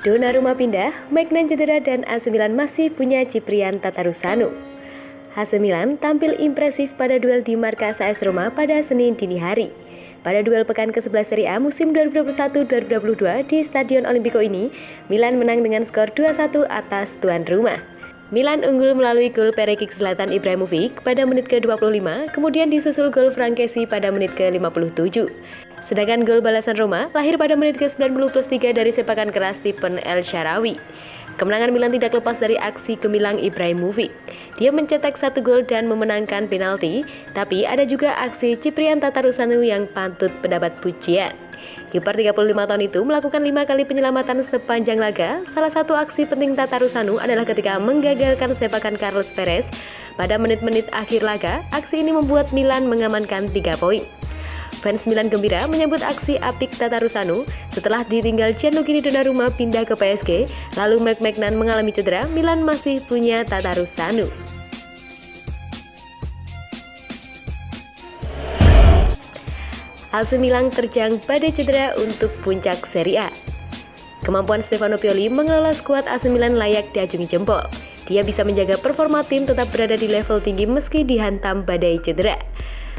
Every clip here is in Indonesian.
Donnarumma pindah, Maignan cedera dan AC Milan masih punya Ciprian Tatarusanu. AC Milan tampil impresif pada duel di markas AS Roma pada Senin dini hari. Pada duel pekan ke-11 Serie A musim 2021-2022 di Stadion Olimpico ini, Milan menang dengan skor 2-1 atas tuan rumah. Milan unggul melalui gol Perekic Zlatan Ibrahimovic pada menit ke-25, kemudian disusul gol Frankesi pada menit ke-57. Sedangkan gol balasan Roma lahir pada menit ke-90+3 dari sepakan keras Stephen El Shaarawy. Kemenangan Milan tidak lepas dari aksi gemilang Ibrahimovic. Dia mencetak 1 gol dan memenangkan penalti, tapi ada juga aksi Ciprian Tatarusanu yang patut mendapat pujian. Kiper 35 tahun itu melakukan 5 kali penyelamatan sepanjang laga. Salah satu aksi penting Tatarusanu adalah ketika menggagalkan sepakan Carlos Perez pada menit-menit akhir laga. Aksi ini membuat Milan mengamankan 3 poin. Fans Milan gembira menyambut aksi apik Tatarusanu setelah ditinggal Gianluigi Donnarumma pindah ke PSG, lalu Maignan mengalami cedera. Milan masih punya Tatarusanu. AC Milan terjang badai cedera untuk puncak Serie A. Kemampuan Stefano Pioli mengelola skuad AC Milan layak diacungi jempol. Dia bisa menjaga performa tim tetap berada di level tinggi meski dihantam badai cedera.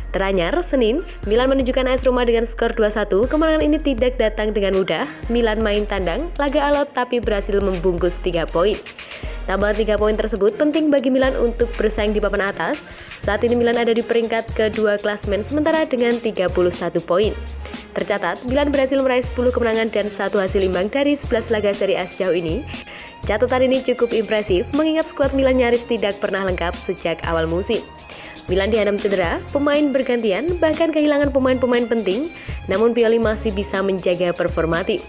Teranyar, Senin, Milan menunjukkan AS Roma dengan skor 2-1. Kemenangan ini tidak datang dengan mudah. Milan main tandang, laga alot tapi berhasil membungkus 3 poin. Tambahan 3 poin tersebut penting bagi Milan untuk bersaing di papan atas. Saat ini Milan ada di peringkat kedua klasmen sementara dengan 31 poin. Tercatat, Milan berhasil meraih 10 kemenangan dan 1 hasil imbang dari 11 laga Serie A sejauh ini. Catatan ini cukup impresif mengingat skuad Milan nyaris tidak pernah lengkap sejak awal musim. Milan dihantam cedera, pemain bergantian, bahkan kehilangan pemain-pemain penting, namun Pioli masih bisa menjaga performa tim.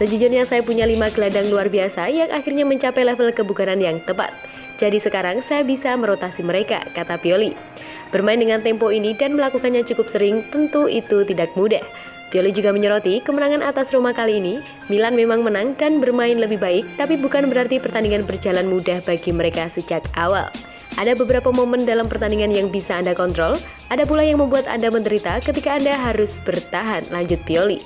Sejujurnya saya punya 5 gelandang luar biasa yang akhirnya mencapai level kebugaran yang tepat. Jadi sekarang saya bisa merotasi mereka, kata Pioli. Bermain dengan tempo ini dan melakukannya cukup sering, tentu itu tidak mudah. Pioli juga menyoroti kemenangan atas Roma kali ini. Milan memang menang dan bermain lebih baik, tapi bukan berarti pertandingan berjalan mudah bagi mereka sejak awal. Ada beberapa momen dalam pertandingan yang bisa Anda kontrol, ada pula yang membuat Anda menderita ketika Anda harus bertahan, lanjut Pioli.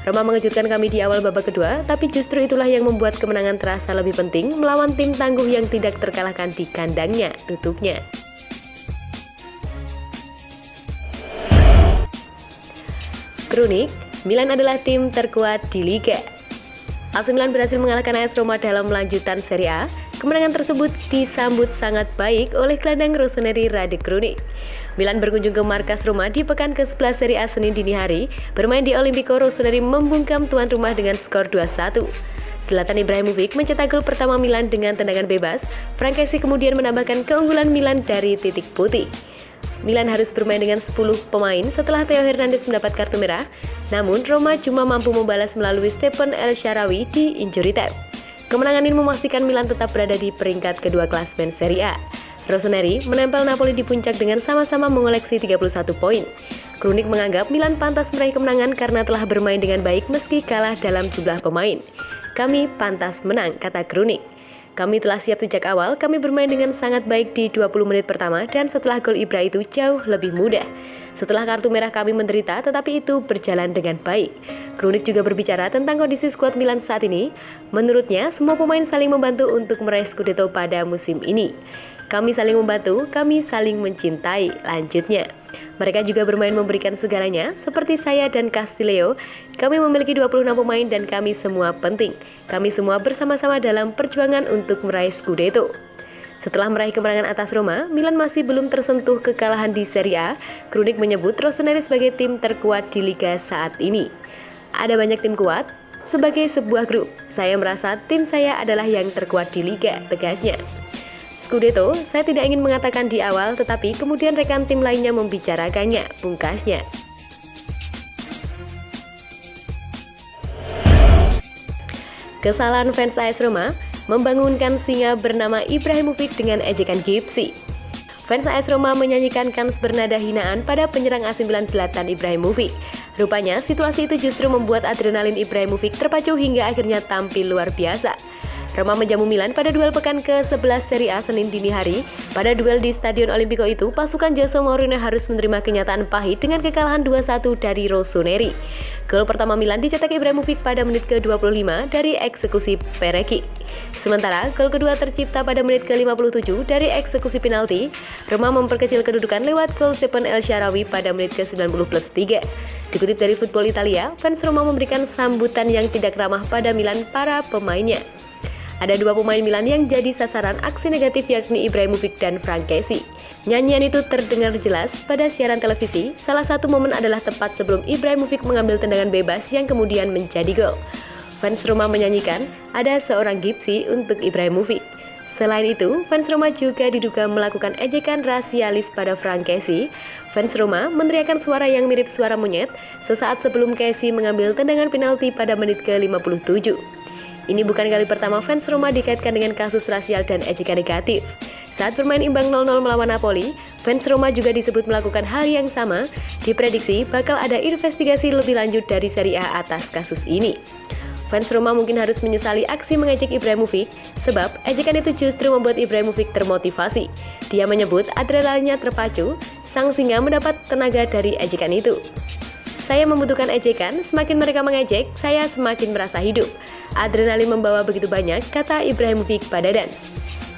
Roma mengejutkan kami di awal babak kedua, tapi justru itulah yang membuat kemenangan terasa lebih penting melawan tim tangguh yang tidak terkalahkan di kandangnya, tutupnya. Kronik, Milan adalah tim terkuat di Liga. AC Milan berhasil mengalahkan AS Roma dalam lanjutan Serie A. Kemenangan tersebut disambut sangat baik oleh gelandang Rossoneri Rade Krunic. Milan berkunjung ke markas Roma di pekan ke-11 Serie A Senin dini hari. Bermain di Olimpico, Rossoneri membungkam tuan rumah dengan skor 2-1. Zlatan Ibrahimovic mencetak gol pertama Milan dengan tendangan bebas. Frankesi kemudian menambahkan keunggulan Milan dari titik putih. Milan harus bermain dengan 10 pemain setelah Theo Hernandez mendapat kartu merah. Namun Roma cuma mampu membalas melalui Stephen El Shaarawy di injury time. Kemenangan ini memastikan Milan tetap berada di peringkat kedua klasmen Serie A. Rossoneri menempel Napoli di puncak dengan sama-sama mengoleksi 31 poin. Krunic menganggap Milan pantas meraih kemenangan karena telah bermain dengan baik meski kalah dalam jumlah pemain. Kami pantas menang, kata Krunic. Kami telah siap sejak awal, kami bermain dengan sangat baik di 20 menit pertama dan setelah gol Ibra itu jauh lebih mudah. Setelah kartu merah kami menderita, tetapi itu berjalan dengan baik. Krunic juga berbicara tentang kondisi skuad Milan saat ini. Menurutnya, semua pemain saling membantu untuk meraih Scudetto pada musim ini. Kami saling membantu, kami saling mencintai, lanjutnya. Mereka juga bermain memberikan segalanya, seperti saya dan Castileo. Kami memiliki 26 pemain dan kami semua penting. Kami semua bersama-sama dalam perjuangan untuk meraih Scudetto. Setelah meraih kemenangan atas Roma, Milan masih belum tersentuh kekalahan di Serie A. Krunic menyebut Rossoneri sebagai tim terkuat di Liga saat ini. Ada banyak tim kuat. Sebagai sebuah grup, saya merasa tim saya adalah yang terkuat di Liga, tegasnya. Scudetto, saya tidak ingin mengatakan di awal, tetapi kemudian rekan tim lainnya membicarakannya, pungkasnya. Kesalahan fans AS Roma membangunkan singa bernama Ibrahimovic dengan ejekan Gipsy. Fans AS Roma menyanyikan kans bernada hinaan pada penyerang AC Milan Zlatan Ibrahimovic. Rupanya situasi itu justru membuat adrenalin Ibrahimovic terpacu hingga akhirnya tampil luar biasa. Roma menjamu Milan pada duel pekan ke-11 Serie A Senin dini hari. Pada duel di Stadion Olimpico itu, pasukan Jose Mourinho harus menerima kenyataan pahit dengan kekalahan 2-1 dari Rossoneri. Gol pertama Milan dicetak Ibrahimovic pada menit ke-25 dari eksekusi Pereki. Sementara gol kedua tercipta pada menit ke-57 dari eksekusi penalti. Roma memperkecil kedudukan lewat gol Stephen El Shaarawy pada menit ke-90+3. Dikutip dari Football Italia, fans Roma memberikan sambutan yang tidak ramah pada Milan para pemainnya. Ada dua pemain Milan yang jadi sasaran aksi negatif, yakni Ibrahimovic dan Frankesi. Nyanyian itu terdengar jelas pada siaran televisi. Salah satu momen adalah tepat sebelum Ibrahimovic mengambil tendangan bebas yang kemudian menjadi gol. Fans Roma menyanyikan "Ada seorang Gipsy" untuk Ibrahimovic. Selain itu, fans Roma juga diduga melakukan ejekan rasialis pada Frankesi. Fans Roma meneriakkan suara yang mirip suara monyet sesaat sebelum Kessie mengambil tendangan penalti pada menit ke-57. Ini bukan kali pertama fans Roma dikaitkan dengan kasus rasial dan ejekan negatif. Saat bermain imbang 0-0 melawan Napoli, fans Roma juga disebut melakukan hal yang sama. Diprediksi bakal ada investigasi lebih lanjut dari Serie A atas kasus ini. Fans Roma mungkin harus menyesali aksi mengejek Ibrahimovic, sebab ejekan itu justru membuat Ibrahimovic termotivasi. Dia menyebut adrenalinnya terpacu, sang singa mendapat tenaga dari ejekan itu. "Saya membutuhkan ejekan, semakin mereka mengejek, saya semakin merasa hidup. Adrenalin membawa begitu banyak," kata Ibrahimovic pada Dance.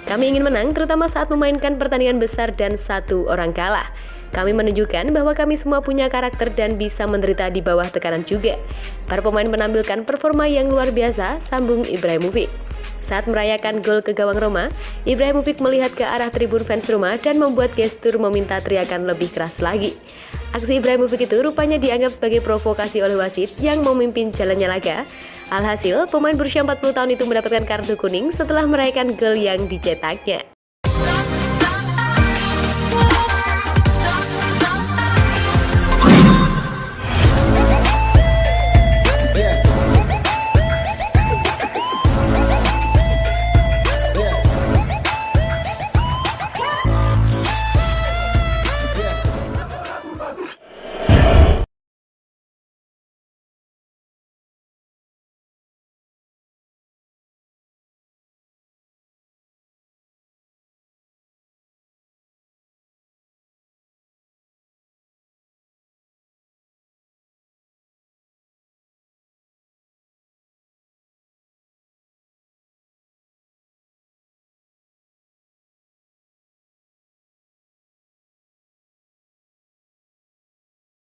"Kami ingin menang, terutama saat memainkan pertandingan besar dan satu orang kalah. Kami menunjukkan bahwa kami semua punya karakter dan bisa menderita di bawah tekanan juga. Para pemain menampilkan performa yang luar biasa," sambung Ibrahimovic. Saat merayakan gol ke gawang Roma, Ibrahimovic melihat ke arah tribun fans Roma dan membuat gestur meminta teriakan lebih keras lagi. Aksi Ibrahimovic itu rupanya dianggap sebagai provokasi oleh wasit yang memimpin jalannya laga. Alhasil, pemain berusia 40 tahun itu mendapatkan kartu kuning setelah merayakan gol yang dicetaknya.